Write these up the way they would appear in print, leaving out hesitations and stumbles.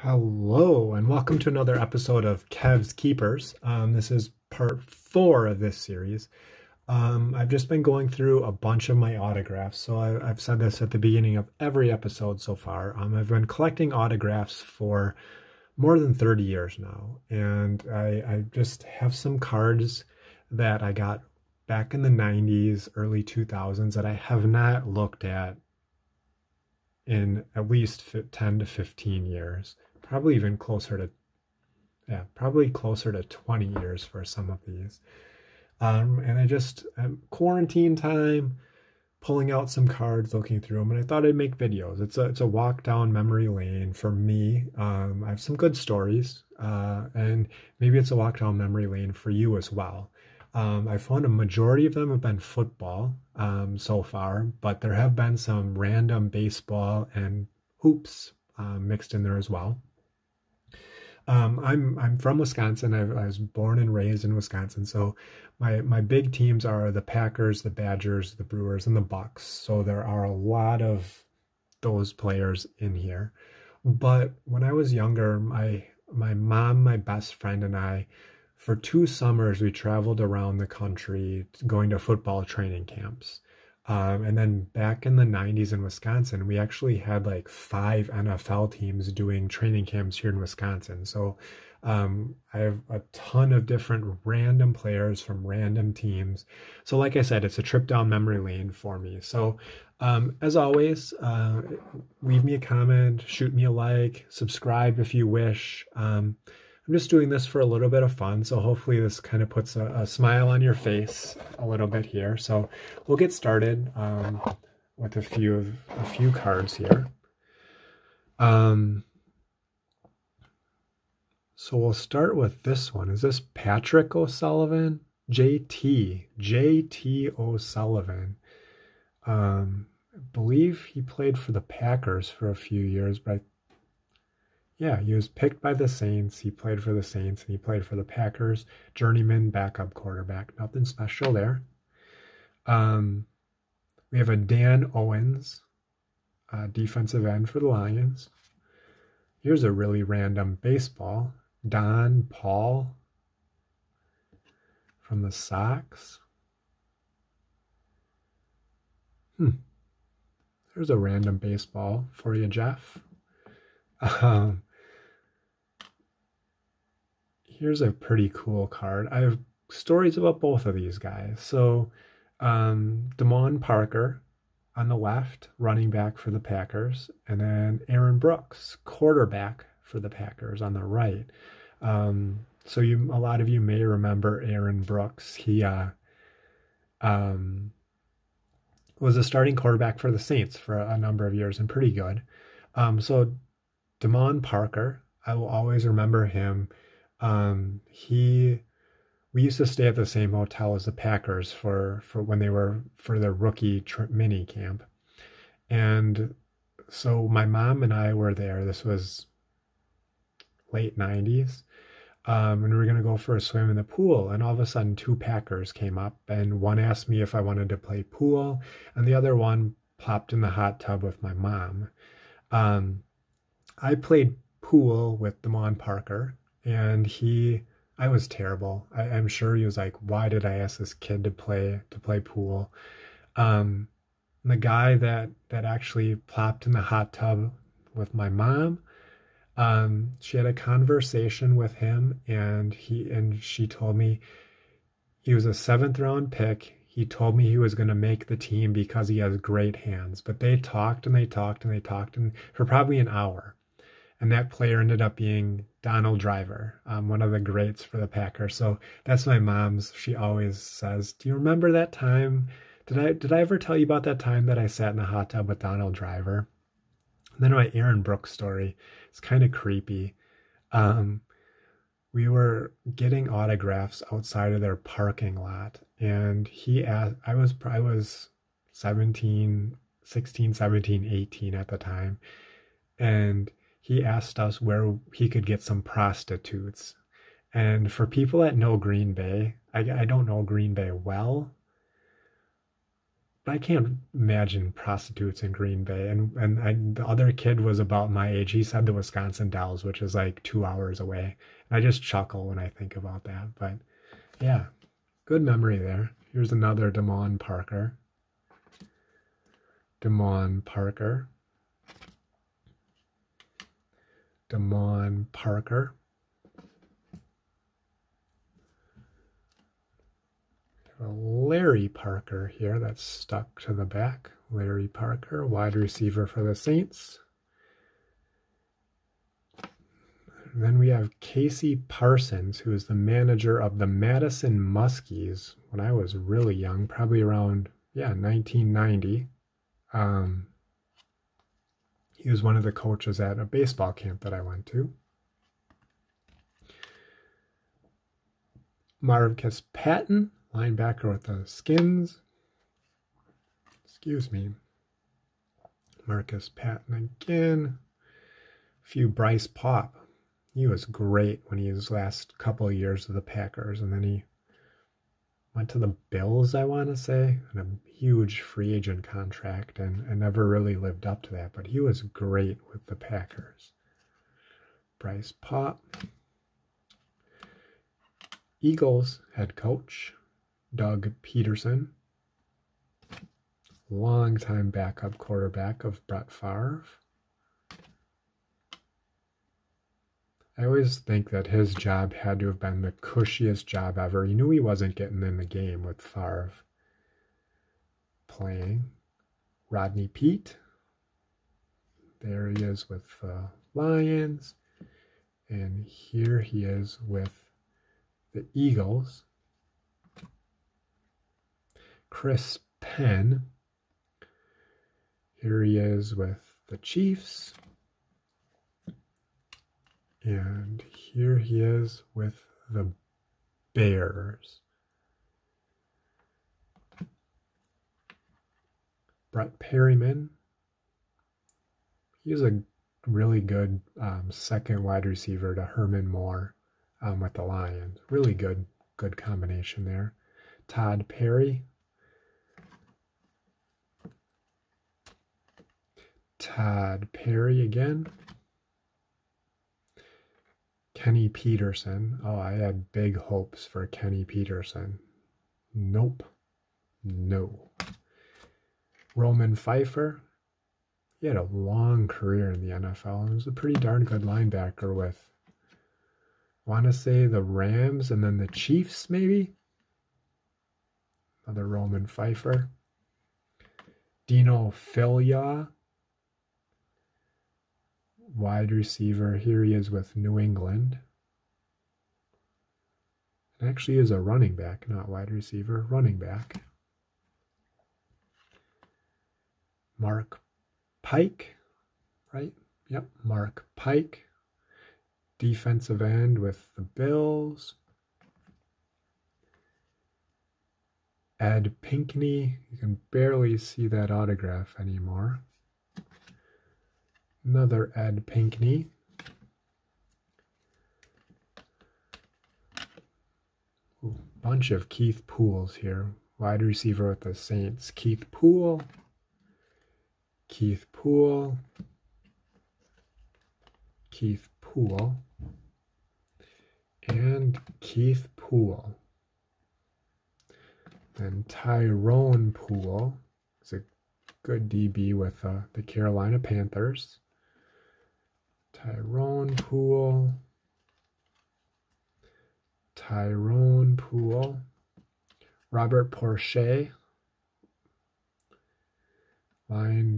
Hello, and welcome to another episode of Kev's Keepers. This is part 4 of this series. I've just been going through a bunch of my autographs, so I've said this at the beginning of every episode so far. I've been collecting autographs for more than 30 years now, and I just have some cards that I got back in the 90s, early 2000s that I have not looked at in at least 10 to 15 years. Probably even closer to, probably closer to 20 years for some of these. And I just, quarantine time, pulling out some cards, looking through them, and I thought I'd make videos. It's a walk down memory lane for me. I have some good stories, and maybe it's a walk down memory lane for you as well. I found a majority of them have been football so far, but there have been some random baseball and hoops mixed in there as well. I'm from Wisconsin. I was born and raised in Wisconsin, so my big teams are the Packers, the Badgers, the Brewers, and the Bucks. So there are a lot of those players in here. But when I was younger, my mom, my best friend, and I, for 2 summers, we traveled around the country going to football training camps. And then back in the 90s in Wisconsin, we actually had like 5 NFL teams doing training camps here in Wisconsin. So I have a ton of different random players from random teams. So like I said, it's a trip down memory lane for me. So as always, leave me a comment, shoot me a like, subscribe if you wish. I'm just doing this for a little bit of fun, so hopefully this kind of puts a smile on your face a little bit here. So we'll get started with a few cards here. So we'll start with this one. Is this Patrick O'Sullivan? JT O'Sullivan. I believe he played for the Packers for a few years, but yeah, he was picked by the Saints. He played for the Saints and he played for the Packers. Journeyman backup quarterback. Nothing special there. We have a Dan Owens, defensive end for the Lions. Here's a really random baseball. Don Paul from the Sox. There's a random baseball for you, Jeff. Here's a pretty cool card. I have stories about both of these guys. So, Damone Parker on the left, running back for the Packers, and then Aaron Brooks, quarterback for the Packers on the right. So a lot of you may remember Aaron Brooks. He was a starting quarterback for the Saints for a number of years and pretty good. So Damone Parker, I will always remember him. We used to stay at the same hotel as the Packers for when they were for their rookie mini camp. And so my mom and I were there. This was late 90s. And we were going to go for a swim in the pool. And all of a sudden, 2 Packers came up. And one asked me if I wanted to play pool. And the other one popped in the hot tub with my mom. I played pool with Damone Parker. And I was terrible. I'm sure he was like, why did I ask this kid to play pool? The guy that actually plopped in the hot tub with my mom, she had a conversation with him, and she told me he was a 7th round pick. He told me he was going to make the team because he has great hands. But they talked and they talked and they talked for probably an hour. And that player ended up being Donald Driver, one of the greats for the Packers. So that's my mom's. She always says, do you remember that time? Did I ever tell you about that time that I sat in the hot tub with Donald Driver? And then my Aaron Brooks story. It's kind of creepy. We were getting autographs outside of their parking lot. And he asked, I was 16, 17, 18 at the time. And he asked us where he could get some prostitutes. And for people that know Green Bay, I don't know Green Bay well, I can't imagine prostitutes in Green Bay. And the other kid was about my age. He said the Wisconsin Dells, which is like 2 hours away. And I just chuckle when I think about that. But yeah, good memory there. Here's another Damon Parker. Damon Parker. Damon Parker. Larry Parker here that's stuck to the back. Larry Parker, wide receiver for the Saints. And then we have Casey Parsons, who is the manager of the Madison Muskies when I was really young, probably around, 1990. He was one of the coaches at a baseball camp that I went to. Marcus Patton, linebacker with the Skins. Excuse me. Marcus Patton again. A few Bryce Paup. He was great when he was last couple of years with the Packers, and then he went to the Bills, I want to say, and a huge free agent contract, and never really lived up to that, but he was great with the Packers. Bryce Paup. Eagles head coach, Doug Peterson. Longtime backup quarterback of Brett Favre. I always think that his job had to have been the cushiest job ever. He knew he wasn't getting in the game with Favre playing. Rodney Peete. There he is with the Lions. And here he is with the Eagles. Chris Penn. Here he is with the Chiefs. And here he is with the Bears. Brett Perryman. He was a really good second wide receiver to Herman Moore with the Lions. Really good combination there. Todd Perry. Todd Perry again. Kenny Peterson. Oh, I had big hopes for Kenny Peterson. Nope. No. Roman Pfeiffer. He had a long career in the NFL and was a pretty darn good linebacker with, I want to say, the Rams and then the Chiefs, maybe? Another Roman Pfeiffer. Dino Filia. Wide receiver. Here he is with New England. It actually is a running back, not wide receiver. Running back. Mark Pike, right? Yep, Mark Pike. Defensive end with the Bills. Ed Pinkney. You can barely see that autograph anymore. Another Ed Pinkney. Ooh, bunch of Keith Pools here. Wide receiver with the Saints. Keith Poole. Keith Poole. Keith Poole. And Keith Poole. And Tyrone Poole is a good DB with the Carolina Panthers. Tyrone Poole. Tyrone Poole. Robert Porcher.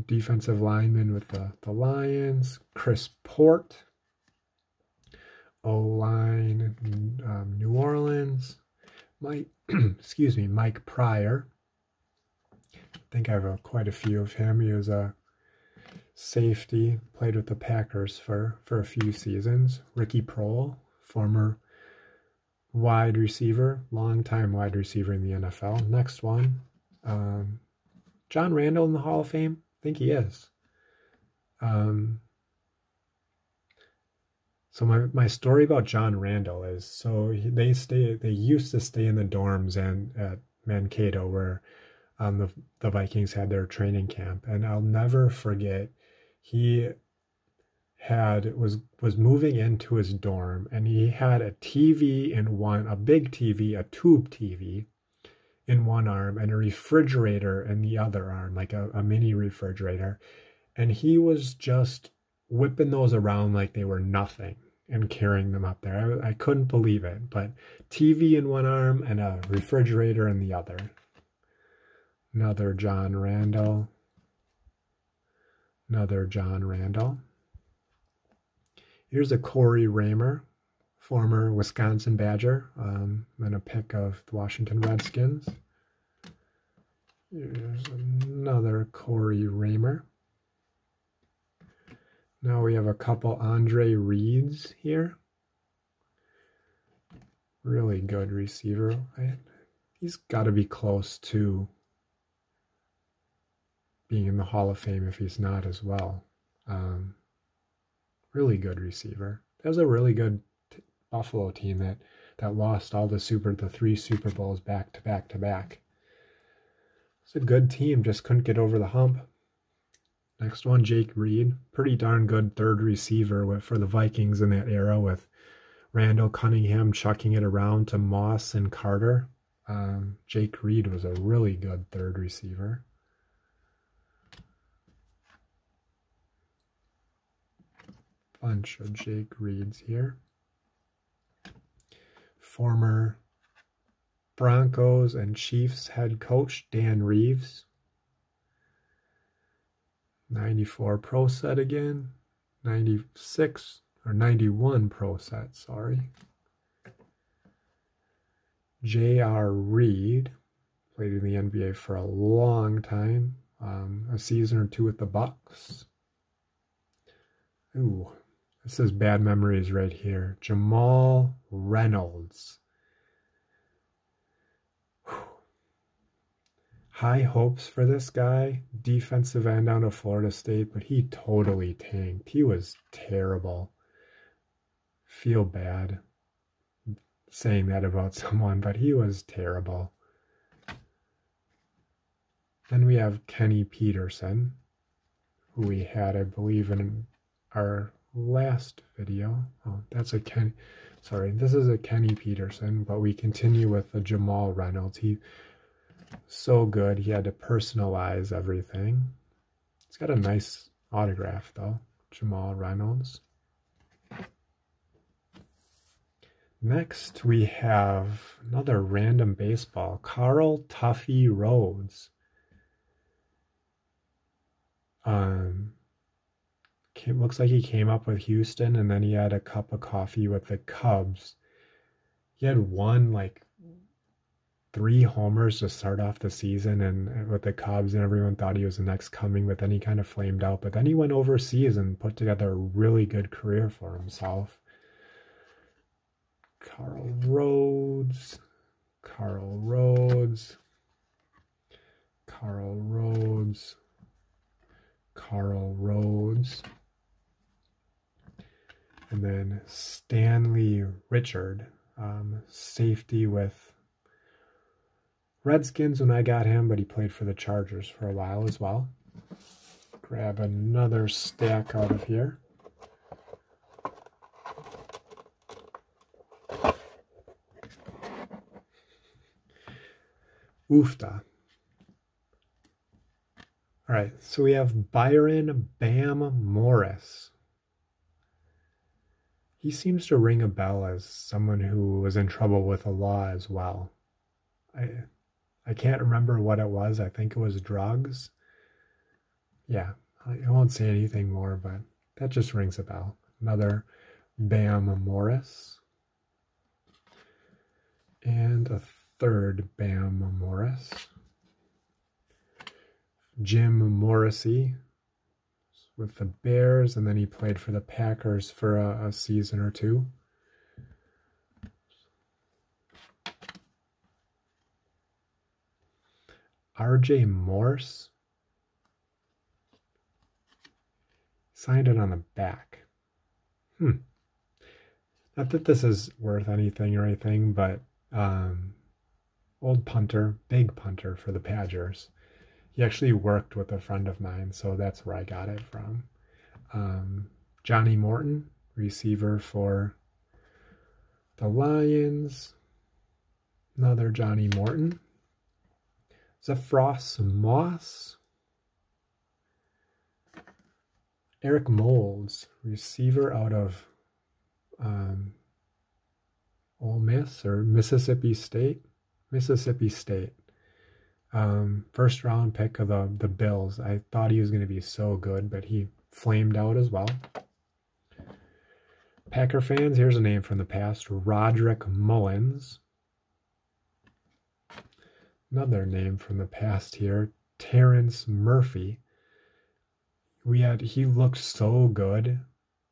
Defensive lineman with the Lions. Chris Port. O-line, New Orleans. Mike Pryor. I think I have quite a few of him. He was a safety, played with the Packers for a few seasons. Ricky Proehl, former wide receiver, longtime wide receiver in the NFL. Next one, John Randall in the Hall of Fame? I think he is. So my story about John Randall is, so they used to stay in the dorms and at Mankato where The Vikings had their training camp, and I'll never forget. He was moving into his dorm, and he had a TV in one, a big TV, a tube TV in one arm, and a refrigerator in the other arm, like a mini refrigerator. And he was just whipping those around like they were nothing and carrying them up there. I couldn't believe it. But TV in one arm and a refrigerator in the other. Another John Randall. Another John Randall. Here's a Corey Raymer, former Wisconsin Badger, and a pick of the Washington Redskins. Here's another Corey Raymer. Now we have a couple Andre Reeds here. Really good receiver. He's got to be close to being in the Hall of Fame if he's not as well. Really good receiver. That was a really good Buffalo team that lost all the 3 Super Bowls back to back to back. It's a good team, just couldn't get over the hump. Next one, Jake Reed. Pretty darn good third receiver for the Vikings in that era, with Randall Cunningham chucking it around to Moss and Carter. Jake Reed was a really good third receiver. Bunch of Jake Reeds here. Former Broncos and Chiefs head coach Dan Reeves. 94 Pro Set again. 96 or 91 Pro Set, sorry. J.R. Reed played in the NBA for a long time. A season or two with the Bucks. Ooh. This is bad memories right here. Jamal Reynolds. Whew. High hopes for this guy. Defensive end out of Florida State, but he totally tanked. He was terrible. Feel bad saying that about someone, but he was terrible. Then we have Kenny Peterson, who we had, I believe, in our last video. Oh, that's a Kenny. Sorry, this is a Kenny Peterson, but we continue with the Jamal Reynolds. He so good. He had to personalize everything. It's got a nice autograph though. Jamal Reynolds. Next, we have another random baseball. Carl Tuffy Rhodes. Looks like he came up with Houston, and then he had a cup of coffee with the Cubs. He had won like 3 homers to start off the season and with the Cubs, and everyone thought he was the next coming, but then he kind of flamed out. But then he went overseas and put together a really good career for himself. Carl Rhodes. Carl Rhodes. Carl Rhodes. Carl Rhodes. And then Stanley Richard, safety with Redskins when I got him, but he played for the Chargers for a while as well. Grab another stack out of here. Oofta. All right, so we have Byron Bam Morris. He seems to ring a bell as someone who was in trouble with the law as well. I can't remember what it was. I think it was drugs. Yeah, I won't say anything more, but that just rings a bell. Another Bam Morris. And a third Bam Morris. Jim Morrissey with the Bears, and then he played for the Packers for a season or two. R.J. Morse signed it on the back. Not that this is worth anything or anything, but old punter, big punter for the Padgers. He actually worked with a friend of mine, so that's where I got it from. Johnny Morton, receiver for the Lions. Another Johnny Morton. Zephros Moss. Eric Moulds, receiver out of Ole Miss or Mississippi State. Mississippi State. First round pick of the Bills. I thought he was going to be so good, but he flamed out as well. Packer fans, here's a name from the past. Roderick Mullins. Another name from the past here. Terrence Murphy. He looked so good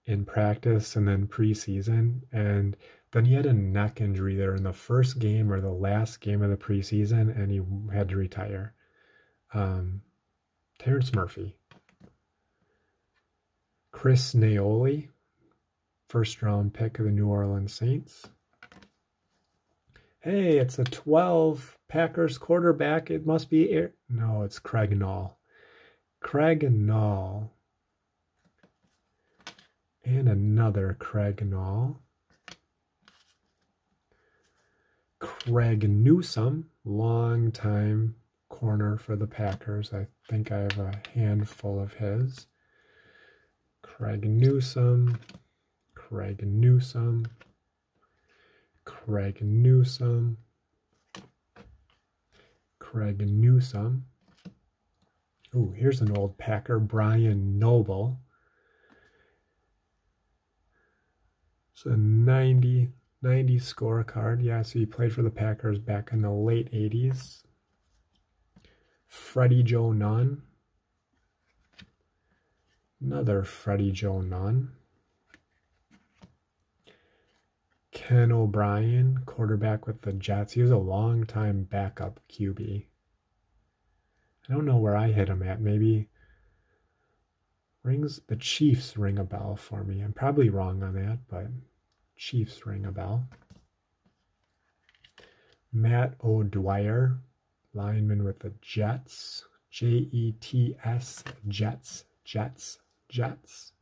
in practice and then preseason, and then he had a neck injury there in the first game or the last game of the preseason, and he had to retire. Terrence Murphy. Chris Naoli, first round pick of the New Orleans Saints. Hey, it's a 12 Packers quarterback. It must be no, it's Craig Nall. Craig Nall. And another Craig Nall. Craig Newsome, long-time corner for the Packers. I think I have a handful of his. Craig Newsome. Craig Newsome. Craig Newsome. Craig Newsome. Oh, here's an old Packer, Brian Noble. It's a 90 scorecard. Yeah, so he played for the Packers back in the late 80s. Freddie Joe Nunn. Another Freddie Joe Nunn. Ken O'Brien, quarterback with the Jets. He was a long-time backup QB. I don't know where I hit him at. Maybe the Chiefs ring a bell for me. I'm probably wrong on that, but Chiefs ring a bell. Matt O'Dwyer, lineman with the Jets. Jets, Jets.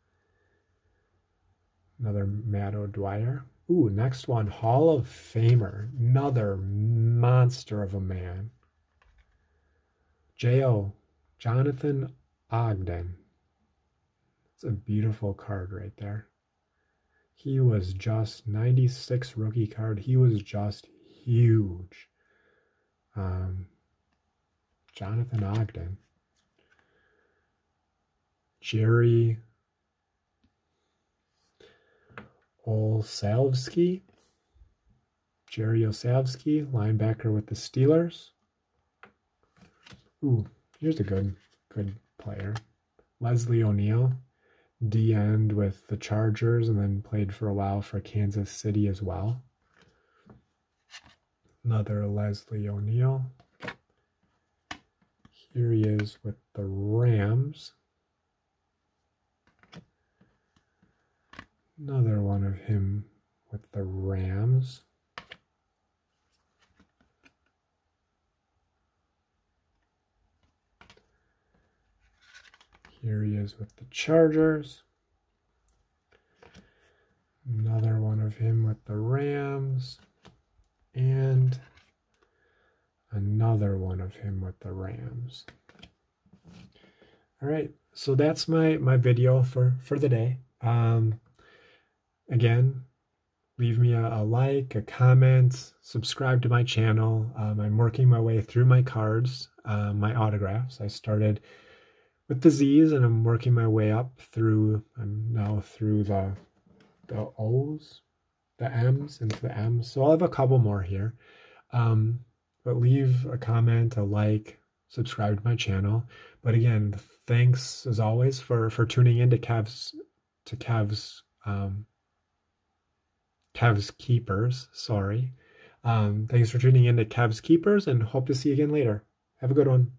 Another Matt O'Dwyer. Ooh, next one, Hall of Famer. Another monster of a man. J.O. Jonathan Ogden. It's a beautiful card right there. He was just 96 rookie card. He was just huge. Jonathan Ogden. Jerry Olszewski. Jerry Olszewski, linebacker with the Steelers. Ooh, here's a good player. Leslie O'Neal, D-end with the Chargers and then played for a while for Kansas City as well. Another Leslie O'Neal. Here he is with the Rams. Another one of him with the Rams. Here he is with the Chargers. Another one of him with the Rams. And another one of him with the Rams. All right, so that's my video for the day. Again, leave me a like, a comment, subscribe to my channel. I'm working my way through my cards, my autographs. I started with the Z's and I'm working my way up through, I'm now through the O's, the M's, into the M's. So I'll have a couple more here. But leave a comment, a like, subscribe to my channel. But again, thanks as always for tuning in to Kev's Keepers. Sorry. Thanks for tuning in to Kev's Keepers and hope to see you again later. Have a good one.